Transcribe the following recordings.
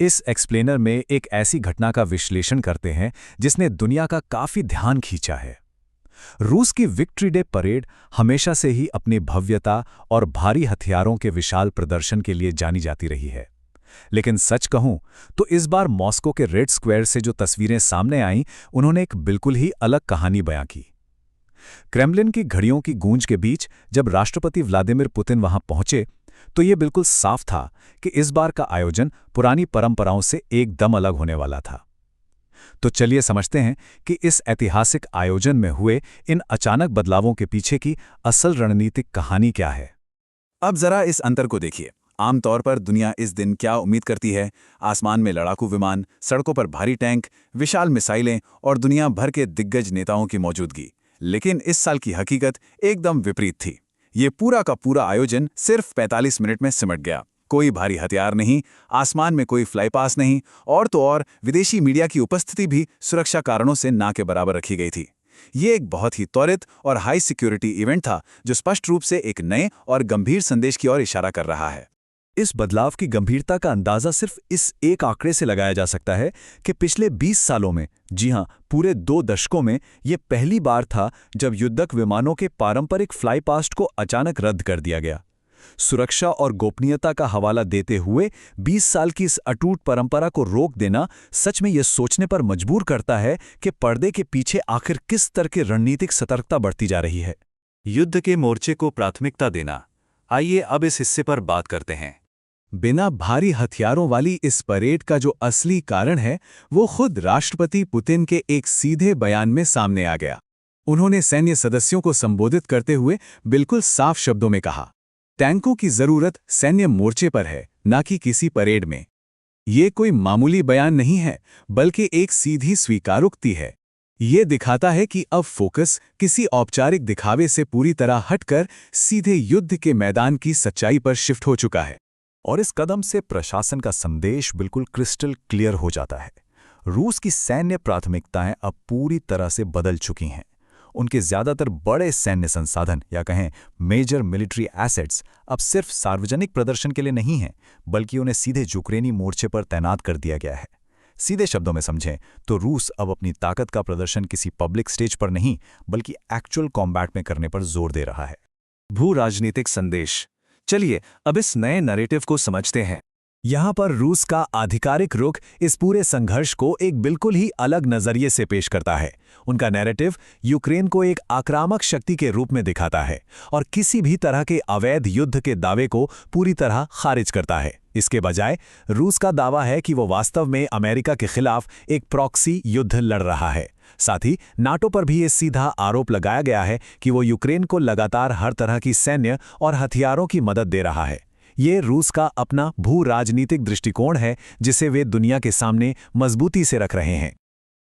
इस एक्सप्लेनर में एक ऐसी घटना का विश्लेषण करते हैं जिसने दुनिया का काफी ध्यान खींचा है। रूस की विक्ट्री डे परेड हमेशा से ही अपनी भव्यता और भारी हथियारों के विशाल प्रदर्शन के लिए जानी जाती रही है। लेकिन सच कहूं तो इस बार मॉस्को के रेड स्क्वायर से जो तस्वीरें सामने आईं, उन्होंने एक बिल्कुल ही अलग कहानी बयां की। क्रेमलिन की घड़ियों की गूंज के बीच जब राष्ट्रपति व्लादिमीर पुतिन वहां पहुंचे, तो ये बिल्कुल साफ था कि इस बार का आयोजन पुरानी परंपराओं से एकदम अलग होने वाला था। तो चलिए समझते हैं कि इस ऐतिहासिक आयोजन में हुए इन अचानक बदलावों के पीछे की असल रणनीतिक कहानी क्या है। अब जरा इस अंतर को देखिए। आमतौर पर दुनिया इस दिन क्या उम्मीद करती है? आसमान में लड़ाकू विमान, सड़कों पर भारी टैंक, विशाल मिसाइलें और दुनिया भर के दिग्गज नेताओं की मौजूदगी। लेकिन इस साल की हकीकत एकदम विपरीत थी। ये पूरा का पूरा आयोजन सिर्फ 45 मिनट में सिमट गया। कोई भारी हथियार नहीं, आसमान में कोई फ्लाईपास नहीं, और तो और विदेशी मीडिया की उपस्थिति भी सुरक्षा कारणों से ना के बराबर रखी गई थी। ये एक बहुत ही त्वरित और हाई सिक्योरिटी इवेंट था जो स्पष्ट रूप से एक नए और गंभीर संदेश की ओर इशारा कर रहा है। इस बदलाव की गंभीरता का अंदाजा सिर्फ इस एक आंकड़े से लगाया जा सकता है कि पिछले 20 सालों में, जी हां, पूरे 2 दशकों में ये पहली बार था जब युद्धक विमानों के पारंपरिक फ्लाईपास्ट को अचानक रद्द कर दिया गया। सुरक्षा और गोपनीयता का हवाला देते हुए 20 साल की इस अटूट परंपरा को रोक देना सच में यह सोचने पर मजबूर करता है कि पर्दे के पीछे आखिर किस तरह की रणनीतिक सतर्कता बढ़ती जा रही है। युद्ध के मोर्चे को प्राथमिकता देना। आइए अब इस हिस्से पर बात करते हैं। बिना भारी हथियारों वाली इस परेड का जो असली कारण है, वो खुद राष्ट्रपति पुतिन के एक सीधे बयान में सामने आ गया। उन्होंने सैन्य सदस्यों को संबोधित करते हुए बिल्कुल साफ शब्दों में कहा, टैंकों की जरूरत सैन्य मोर्चे पर है, ना कि किसी परेड में। ये कोई मामूली बयान नहीं है, बल्कि एक सीधी स्वीकारोक्ति है। ये दिखाता है कि अब फोकस किसी औपचारिक दिखावे से पूरी तरह हटकर सीधे युद्ध के मैदान की सच्चाई पर शिफ्ट हो चुका है। और इस कदम से प्रशासन का संदेश बिल्कुल क्रिस्टल क्लियर हो जाता है। रूस की सैन्य प्राथमिकताएं अब पूरी तरह से बदल चुकी हैं। उनके ज्यादातर बड़े सैन्य संसाधन या कहें मेजर मिलिट्री एसेट्स अब सिर्फ सार्वजनिक प्रदर्शन के लिए नहीं हैं, बल्कि उन्हें सीधे यूक्रेनी मोर्चे पर तैनात कर दिया गया है। सीधे शब्दों में समझें तो रूस अब अपनी ताकत का प्रदर्शन किसी पब्लिक स्टेज पर नहीं, बल्कि एक्चुअल कॉम्बैट में करने पर जोर दे रहा है। भू राजनीतिक संदेश। चलिए अब इस नए नैरेटिव को समझते हैं। यहाँ पर रूस का आधिकारिक रुख इस पूरे संघर्ष को एक बिल्कुल ही अलग नजरिए से पेश करता है। उनका नैरेटिव यूक्रेन को एक आक्रामक शक्ति के रूप में दिखाता है और किसी भी तरह के अवैध युद्ध के दावे को पूरी तरह खारिज करता है। इसके बजाय रूस का दावा है कि वो वास्तव में अमेरिका के खिलाफ एक प्रॉक्सी युद्ध लड़ रहा है। साथ ही नाटो पर भी ये सीधा आरोप लगाया गया है कि वो यूक्रेन को लगातार हर तरह की सैन्य और हथियारों की मदद दे रहा है। ये रूस का अपना भू राजनीतिक दृष्टिकोण है जिसे वे दुनिया के सामने मजबूती से रख रहे हैं।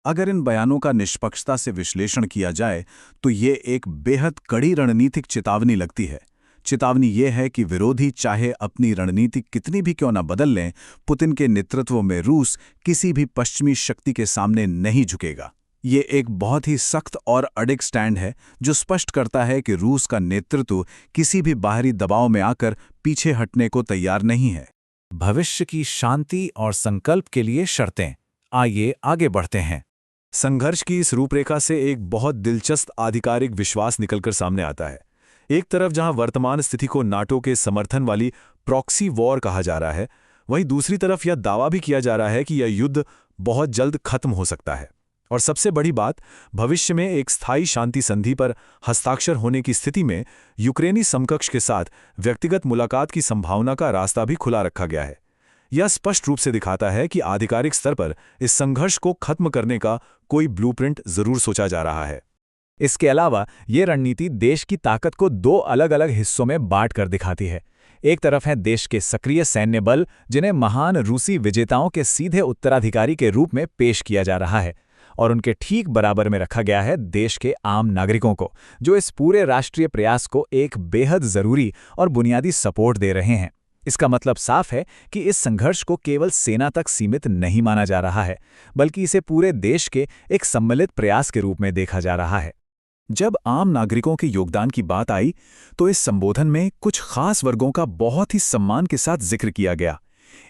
अगर इन बयानों का निष्पक्षता से विश्लेषण किया जाए तो ये एक बेहद कड़ी रणनीतिक चेतावनी लगती है। चेतावनी ये है कि विरोधी चाहे अपनी रणनीति कितनी भी क्यों न बदल लें, पुतिन के नेतृत्व में रूस किसी भी पश्चिमी शक्ति के सामने नहीं झुकेगा। ये एक बहुत ही सख्त और अडिग स्टैंड है जो स्पष्ट करता है कि रूस का नेतृत्व किसी भी बाहरी दबाव में आकर पीछे हटने को तैयार नहीं है। भविष्य की शांति और संकल्प के लिए शर्तें। आइए आगे बढ़ते हैं। संघर्ष की इस रूपरेखा से एक बहुत दिलचस्प आधिकारिक विश्वास निकलकर सामने आता है। एक तरफ जहां वर्तमान स्थिति को नाटो के समर्थन वाली प्रॉक्सी वॉर कहा जा रहा है, वहीं दूसरी तरफ यह दावा भी किया जा रहा है कि यह युद्ध बहुत जल्द खत्म हो सकता है। और सबसे बड़ी बात, भविष्य में एक स्थायी शांति संधि पर हस्ताक्षर होने की स्थिति में यूक्रेनी समकक्ष के साथ व्यक्तिगत मुलाकात की संभावना का रास्ता भी खुला रखा गया है। यह स्पष्ट रूप से दिखाता है कि आधिकारिक स्तर पर इस संघर्ष को खत्म करने का कोई ब्लूप्रिंट जरूर सोचा जा रहा है। इसके अलावा ये रणनीति देश की ताकत को 2 अलग-अलग हिस्सों में बांट कर दिखाती है। एक तरफ है देश के सक्रिय सैन्य बल, जिन्हें महान रूसी विजेताओं के सीधे उत्तराधिकारी के रूप में पेश किया जा रहा है, और उनके ठीक बराबर में रखा गया है देश के आम नागरिकों को, जो इस पूरे राष्ट्रीय प्रयास को एक बेहद जरूरी और बुनियादी सपोर्ट दे रहे हैं। इसका मतलब साफ है कि इस संघर्ष को केवल सेना तक सीमित नहीं माना जा रहा है, बल्कि इसे पूरे देश के एक सम्मिलित प्रयास के रूप में देखा जा रहा है। जब आम नागरिकों के योगदान की बात आई तो इस संबोधन में कुछ खास वर्गों का बहुत ही सम्मान के साथ जिक्र किया गया।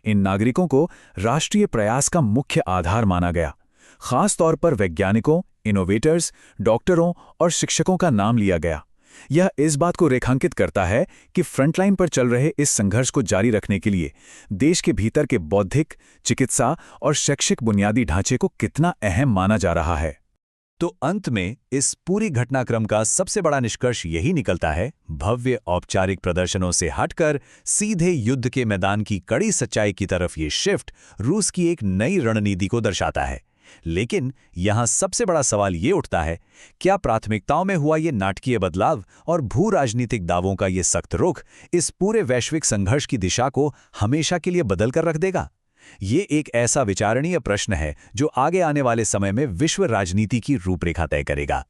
इन नागरिकों को राष्ट्रीय प्रयास का मुख्य आधार माना गया। खास तौर पर वैज्ञानिकों, इनोवेटर्स, डॉक्टरों और शिक्षकों का नाम लिया गया। यह इस बात को रेखांकित करता है कि फ्रंटलाइन पर चल रहे इस संघर्ष को जारी रखने के लिए देश के भीतर के बौद्धिक, चिकित्सा और शैक्षिक बुनियादी ढांचे को कितना अहम माना जा रहा है। तो अंत में इस पूरी घटनाक्रम का सबसे बड़ा निष्कर्ष यही निकलता है, भव्य औपचारिक प्रदर्शनों से हटकर सीधे युद्ध के मैदान की कड़ी सच्चाई की तरफ ये शिफ्ट रूस की एक नई रणनीति को दर्शाता है। लेकिन यहां सबसे बड़ा सवाल ये उठता है, क्या प्राथमिकताओं में हुआ ये नाटकीय बदलाव और भू राजनीतिक दावों का ये सख्त रुख इस पूरे वैश्विक संघर्ष की दिशा को हमेशा के लिए बदल कर रख देगा? ये एक ऐसा विचारणीय प्रश्न है जो आगे आने वाले समय में विश्व राजनीति की रूपरेखा तय करेगा।